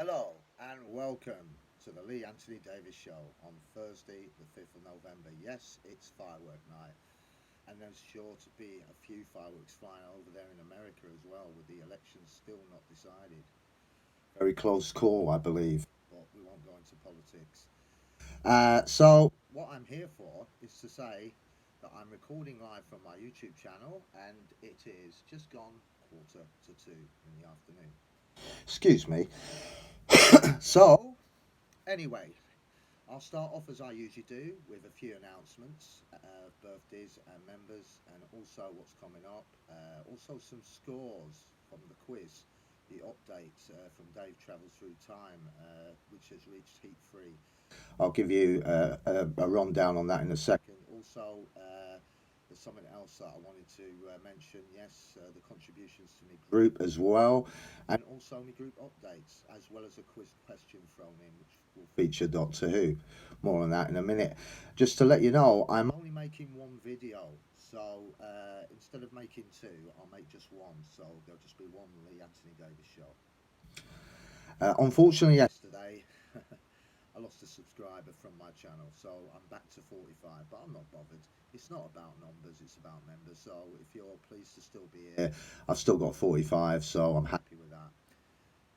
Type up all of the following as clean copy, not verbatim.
Hello and welcome to the Lee Anthony Davis Show on Thursday, the 5th of November. Yes, it's firework night, and there's sure to be a few fireworks flying over there in America as well, with the elections still not decided. Very close call, I believe, but we won't go into politics. So, what I'm here for is to say that I'm recording live from my YouTube channel, and it is just gone 1:45 in the afternoon. Excuse me. So, anyway, I'll start off as I usually do with a few announcements, birthdays and members, and also what's coming up. Also, some scores from the quiz, the update from Dave Travels Through Time, which has reached Heat 3. I'll give you a rundown on that in a second. Also, there's something else that I wanted to mention. Yes, the contributions to my group as well, and also my group updates, as well as a quiz question thrown in, which will feature Doctor Who. More on that in a minute. Just to let you know, I'm only making one video, so instead of making two, I'll make just one. So there'll just be one Lee Anthony Davis show. Unfortunately, yesterday. I lost a subscriber from my channel, so I'm back to 45, but I'm not bothered. It's not about numbers, it's about members. So if you're pleased to still be here, I've still got 45, so I'm happy with that.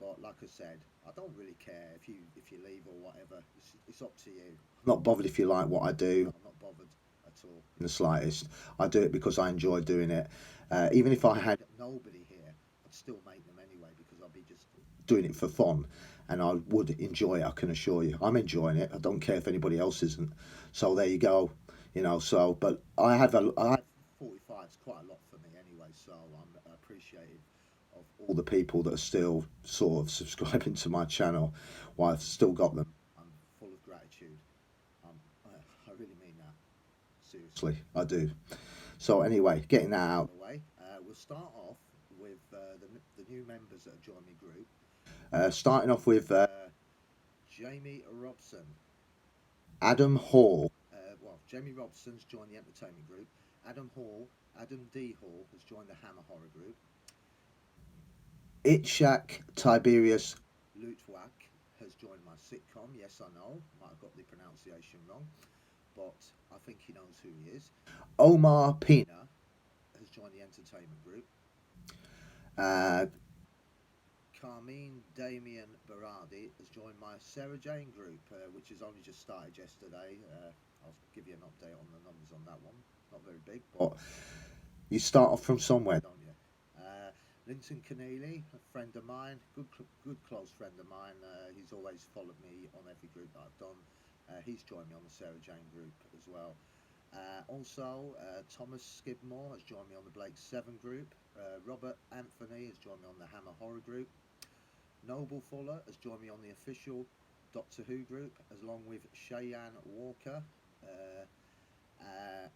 But like I said, I don't really care if you leave or whatever. It's up to you. I'm not bothered if you like what I do. I'm not bothered at all in the slightest. I do it because I enjoy doing it. Even if I had nobody here, I'd still make them anyway because I'd be just doing it for fun, and I would enjoy it. I can assure you, I'm enjoying it. I don't care if anybody else isn't. So there you go. So but I have 45 is quite a lot for me anyway. So I'm appreciative of all the people that are still sort of subscribing to my channel. While I've still got them, I'm full of gratitude. I really mean that. Seriously, I do. So anyway, getting that out of the way, we'll start off with the new members that have joined my group. Starting off with Jamie Robson, Adam Hall. Jamie Robson's joined the entertainment group. Adam D. Hall has joined the Hammer Horror group. Itchak Tiberius Lutwak has joined my sitcom. Yes, I know, might have got the pronunciation wrong, but I think he knows who he is. Omar Pina has joined the entertainment group. Carmine Damien Berardi has joined my Sarah Jane group, which has only just started yesterday. I'll give you an update on the numbers on that one. Not very big, but you start off from somewhere, don't you? Linton Keneally, a friend of mine, good close friend of mine. He's always followed me on every group that I've done. He's joined me on the Sarah Jane group as well. Also, Thomas Skidmore has joined me on the Blake 7 group. Robert Anthony has joined me on the Hammer Horror group. Noble Fuller has joined me on the official Doctor Who group, along with Cheyenne Walker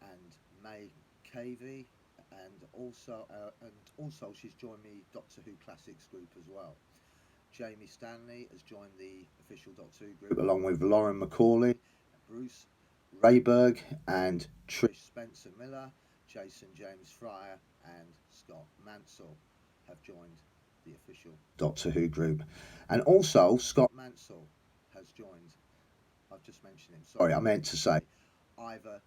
and May Cavey, and also she's joined me Doctor Who Classics group as well. Jamie Stanley has joined the official Doctor Who group, along with Lauren McCauley, Bruce Rayberg, and Trish Spencer Miller. Jason James Fryer and Scott Mansell have joined the official Doctor Who group. And also, Scott Mansell has joined. I've just mentioned him. Sorry, I meant to say Ivor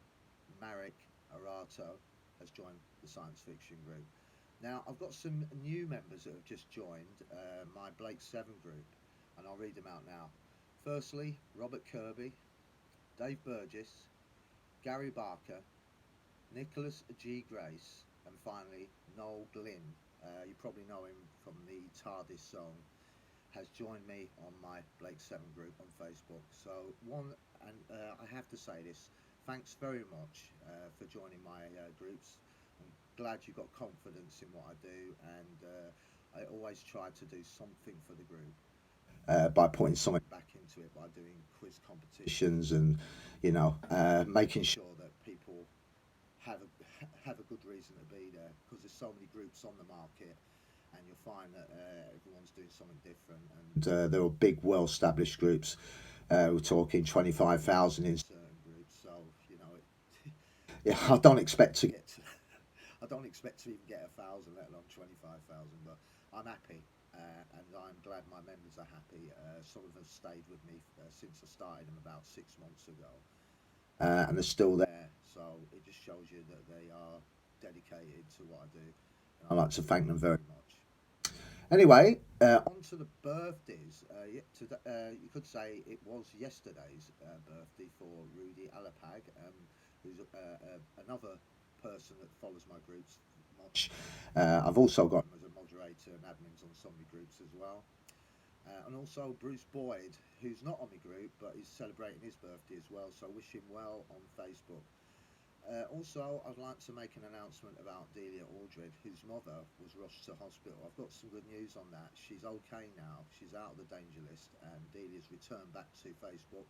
Marek Arato has joined the science fiction group. Now, I've got some new members that have just joined my Blake 7 group, and I'll read them out now. Firstly, Robert Kirby, Dave Burgess, Gary Barker, Nicholas G. Grace, and finally, Noel Glynn. You probably know him from the TARDIS song, has joined me on my Blake 7 group on Facebook. So, I have to say this, thanks very much for joining my groups. I'm glad you got confidence in what I do, and I always try to do something for the group. By putting something back into it, by doing quiz competitions and making sure that people have a good reason to be there, because there's so many groups on the market, and you'll find that everyone's doing something different, and there are big, well-established groups. We're talking 25,000 in certain groups, so yeah, I don't expect to even get 1,000, let alone 25,000. But I'm happy. and I'm glad my members are happy. Some of them stayed with me since I started them about 6 months ago, and they're still there. So it just shows you that they are dedicated to what I do, and I'd like to thank them very much. Anyway, on to the birthdays. You could say it was yesterday's birthday for Rudy Alapag, who's another person that follows my groups much. I've also got him as a moderator and admins on some of my groups as well. And also Bruce Boyd, who's not on my group but is celebrating his birthday as well. So wish him well on Facebook. Also, I'd like to make an announcement about Delia Aldred, whose mother was rushed to hospital. I've got some good news on that. She's okay now. She's out of the danger list, and Delia's returned back to Facebook,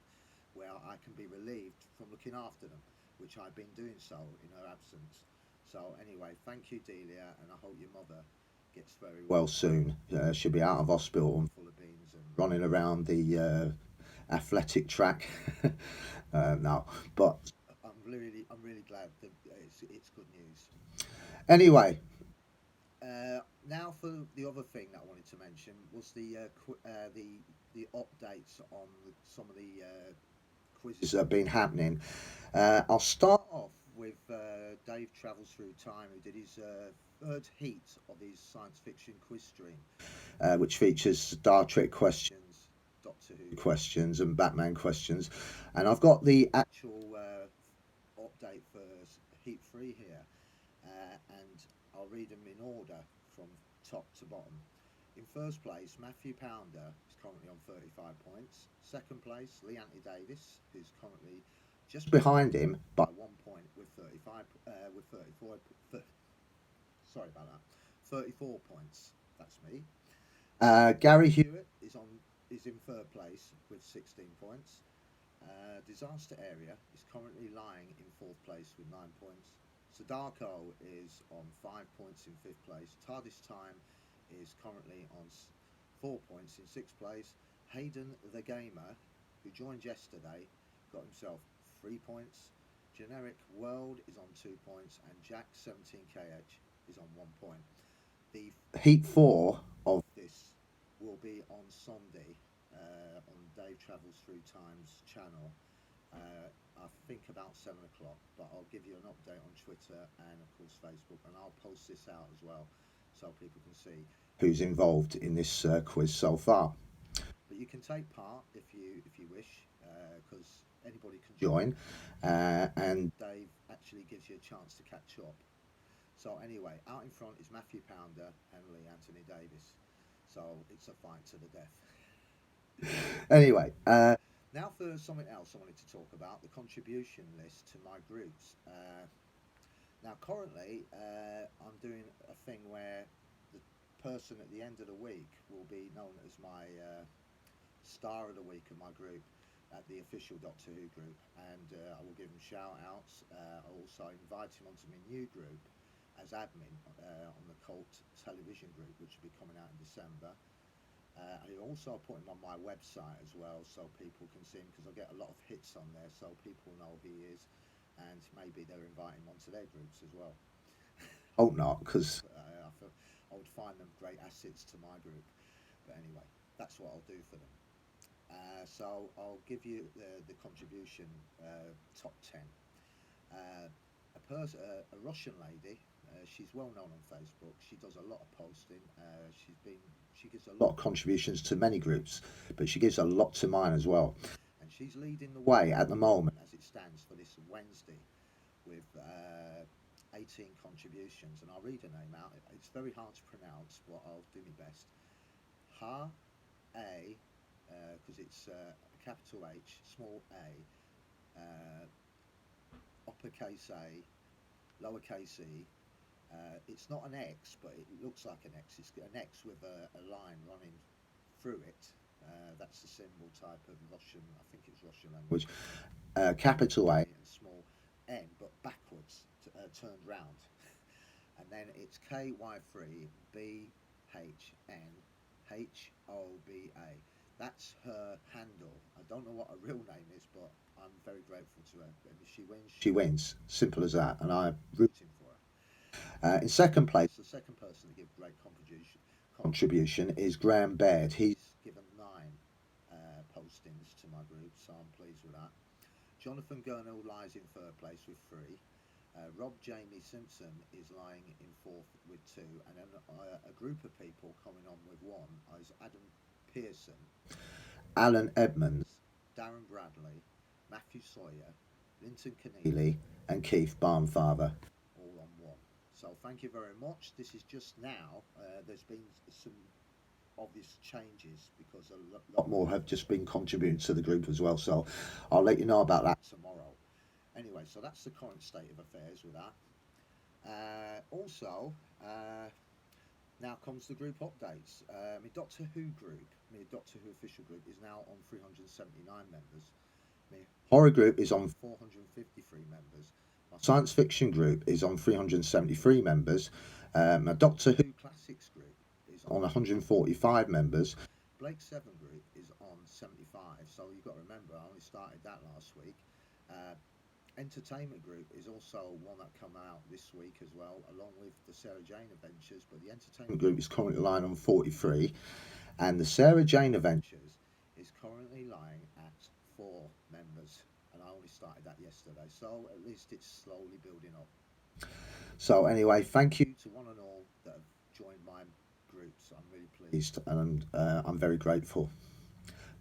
where I can be relieved from looking after them, which I've been doing so in her absence. So anyway, thank you, Delia, and I hope your mother gets very well soon. She'll be out of hospital and full of beans and running around the athletic track. No, but I'm really glad that it's good news. Anyway, now for the other thing that I wanted to mention was the updates on some of the quizzes that have been happening. I'll start off with Dave Travels Through Time, who did his third heat of his science fiction quiz stream, which features Star Trek questions, Doctor Who questions, and Batman questions. And I've got the actual update for Heat 3 here, and I'll read them in order from top to bottom. In first place, Matthew Pounder is currently on 35 points. Second place, Leanne Davis, who's currently just behind him by 1 point with 34. Sorry about that. 34 points. That's me. Gary Hewitt is in third place with 16 points. Disaster Area is currently lying in fourth place with 9 points. Sadako is on 5 points in fifth place. TARDIS Time is currently on 4 points in sixth place. Hayden the Gamer, who joined yesterday, got himself 3 points. Generic World is on 2 points, and Jack 17KH is on 1 point. The Heat 4 of this will be on Sunday on Dave Travels Through Time's channel. I think about 7 o'clock, but I'll give you an update on Twitter and of course Facebook, and I'll post this out as well so people can see who's involved in this quiz so far. But you can take part if you wish, because anybody can join, and Dave actually gives you a chance to catch up. So anyway, out in front is Matthew Pounder and Lee Anthony Davis. So it's a fight to the death. Anyway, now for something else I wanted to talk about, the contribution list to my groups. Now currently I'm doing a thing where the person at the end of the week will be known as my star of the week of my group at the official Doctor Who group, and I will give him shout outs. I'll also invite him onto my new group as admin on the Cult television group, which will be coming out in December. I also put him on my website as well, so people can see him, because I get a lot of hits on there, so people know who he is, and maybe they're inviting him onto their groups as well. Hope not, because I would find them great assets to my group. But anyway, that's what I'll do for them. So I'll give you the contribution top 10. A Russian lady. She's well known on Facebook. She does a lot of posting. She gives a lot of contributions to many groups, but she gives a lot to mine as well. And she's leading the way at the moment, as it stands, for this Wednesday, with 18 contributions. And I'll read her name out. It's very hard to pronounce, but I'll do my best. Ha-A, because it's capital H, small a, uppercase A, lowercase e. It's not an X, but it looks like an X. It's an X with a line running through it. That's the symbol type of Russian, I think it's Russian language. Capital A and small n, but backwards, turned round. And then it's KY3BHNHOBA. That's her handle. I don't know what her real name is, but I'm very grateful to her. And if she wins, she wins. Simple as that. And I'm rooting for her. In second place, the second person to give great contribution is Graham Baird. He's given 9 postings to my group, so I'm pleased with that. Jonathan Gurnall lies in third place with 3. Rob Jamie Simpson is lying in fourth with 2, and then a group of people coming on with 1 is Adam Pearson, Alan Edmonds, Darren Bradley, Matthew Sawyer, Linton Keneally, and Keith Barnfather, all on 1. So thank you very much. This is just now. There's been some obvious changes because a lot more have just been contributing to the group as well. So I'll let you know about that tomorrow. Anyway, so that's the current state of affairs with that. Also, now comes the group updates. My Doctor Who group, my Doctor Who official group, is now on 379 members. My horror group is on 453 members. My science fiction group is on 373 members. My Doctor Who Classics group is on 145 members. Blake 7 group is on 75. So you've got to remember, I only started that last week. Entertainment group is also one that come out this week as well, along with the Sarah Jane Adventures, but the entertainment group is currently lying on 43, and the Sarah Jane Adventures is currently lying at 4 members, and I only started that yesterday, so at least it's slowly building up. So anyway, thank you to one and all that have joined my groups. I'm really pleased, and I'm very grateful.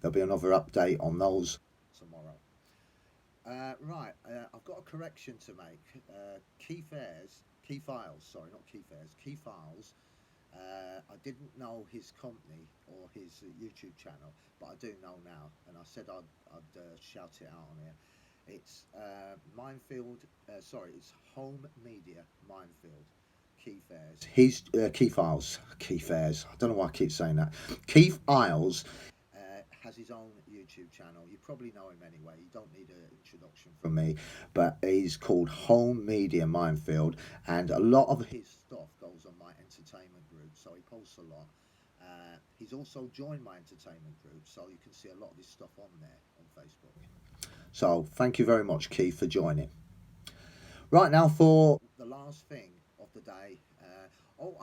There'll be another update on those tomorrow. Right, I've got a correction to make. Key Files, I didn't know his company or his YouTube channel, but I do know now, and I said I'd shout it out on here. It's it's Home Media Minefield. Key Files. I don't know why I keep saying that. Keith Isles has his own YouTube channel. You probably know him anyway. You don't need an introduction from me, but he's called Home Media Minefield, and a lot of his stuff goes on my entertainment group, so he posts a lot. He's also joined my entertainment group, so you can see a lot of his stuff on there on Facebook. So thank you very much, Keith, for joining. Right, now for the last thing of the day.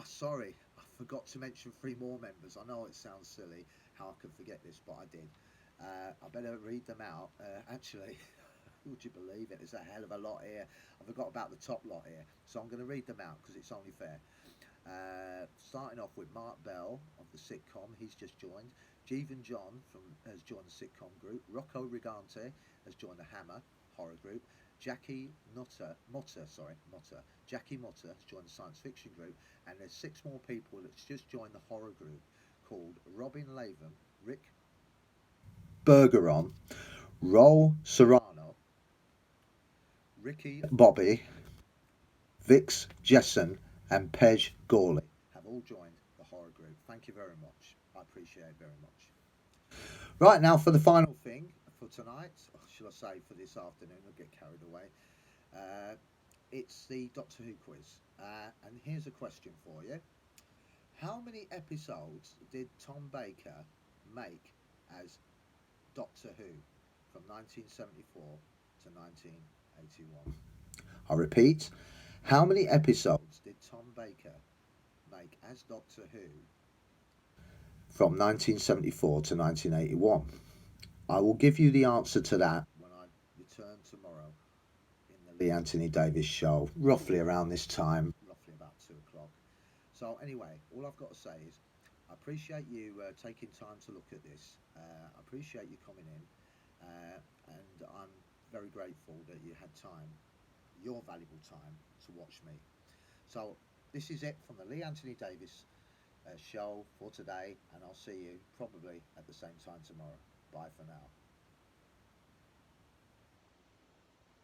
Sorry, I forgot to mention 3 more members. I know it sounds silly how I could forget this, but I did. I better read them out. Actually, would you believe it? There's a hell of a lot here. I forgot about the top lot here, so I'm going to read them out because it's only fair. Starting off with Mark Bell of the sitcom, he's just joined. Jeevan John has joined the sitcom group. Rocco Rigante has joined the Hammer horror group. Jackie Motter has joined the science fiction group, and there's 6 more people that's just joined the horror group called Robin Latham, Rick Bergeron, Roel Serrano, Ricky Bobby, Vix Jessen, and Pej Gawley have all joined the horror group. Thank you very much. I appreciate it very much. Right, now for the final thing for tonight, or shall I say for this afternoon, I'll get carried away. It's the Doctor Who quiz. And here's a question for you. How many episodes did Tom Baker make as Doctor Who from 1974 to 1981? I repeat, how many episodes did Tom Baker make as Doctor Who from 1974 to 1981? I will give you the answer to that when I return tomorrow in the Lee Anthony Davis show, roughly around this time, roughly about 2 o'clock. So anyway, all I've got to say is I appreciate you taking time to look at this. I appreciate you coming in, and I'm very grateful that you had time, your valuable time, to watch me. So this is it from the Lee Anthony Davis show for today, and I'll see you probably at the same time tomorrow. Bye for now.